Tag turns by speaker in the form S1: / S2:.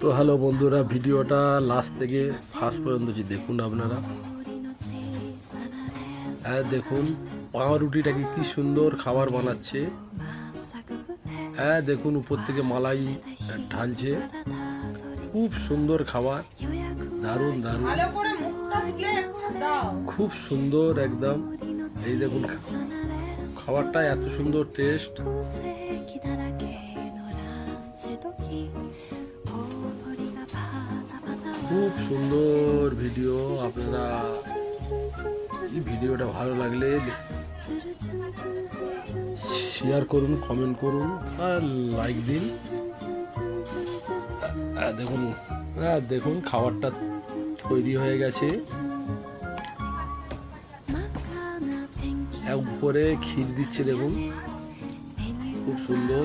S1: তো হ্যালো বন্ধুরা, ভিডিওটা লাস্ট থেকে ফার্স্ট পর্যন্ত যে দেখুন আপনারা। হ্যাঁ দেখুন, পাউরুটিটাকে কি সুন্দর খাবার বানাচ্ছে। হ্যাঁ দেখুন, উপর থেকে মালাই ঢালছে। খুব সুন্দর খাবার, দারুণ দারুণ, খুব সুন্দর একদম। এই দেখুন খাবারটা এত সুন্দর টেস্ট। খুব সুন্দর ভিডিও। আপনারা এই ভিডিওটা ভালো লাগলে শেয়ার করুন, কমেন্ট করুন আর লাইক দিন। দেখুন, দেখুন খাবারটা তৈরি হয়ে গেছে। উপরে ক্ষীর দিচ্ছে, দেখুন খুব সুন্দর।